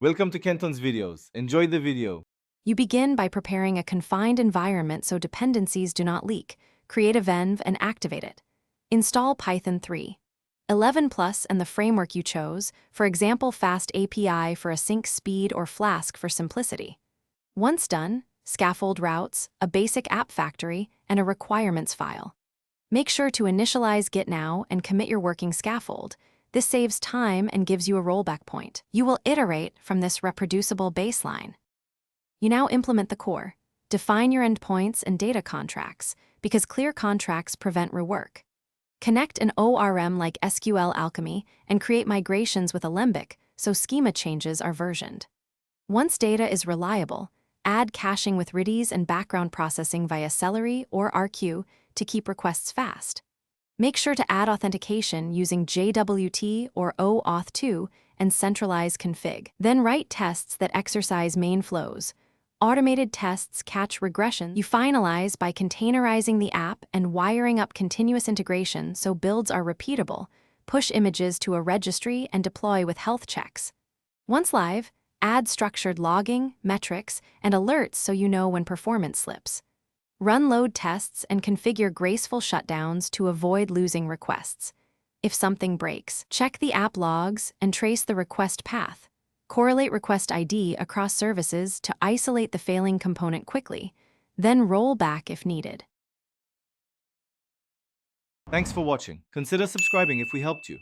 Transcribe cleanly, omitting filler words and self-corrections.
Welcome to Kenton's videos. Enjoy the video. You begin by preparing a confined environment so dependencies do not leak. Create a venv and activate it. Install Python 3. 11 Plus and the framework you chose, for example Fast API for async speed or Flask for simplicity. Once done, scaffold routes, a basic app factory, and a requirements file. Make sure to initialize Git now and commit your working scaffold. This saves time and gives you a rollback point. You will iterate from this reproducible baseline. You now implement the core. Define your endpoints and data contracts, because clear contracts prevent rework. Connect an ORM like SQL Alchemy and create migrations with Alembic so schema changes are versioned. Once data is reliable, add caching with Redis and background processing via Celery or RQ to keep requests fast. Make sure to add authentication using JWT or OAuth2 and centralize config. Then write tests that exercise main flows. Automated tests catch regression. You finalize by containerizing the app and wiring up continuous integration so builds are repeatable. Push images to a registry and deploy with health checks. Once live, add structured logging, metrics, and alerts so you know when performance slips. Run load tests and configure graceful shutdowns to avoid losing requests. If something breaks, check the app logs and trace the request path. Correlate request ID across services to isolate the failing component quickly, then roll back if needed. Thanks for watching. Consider subscribing if we helped you.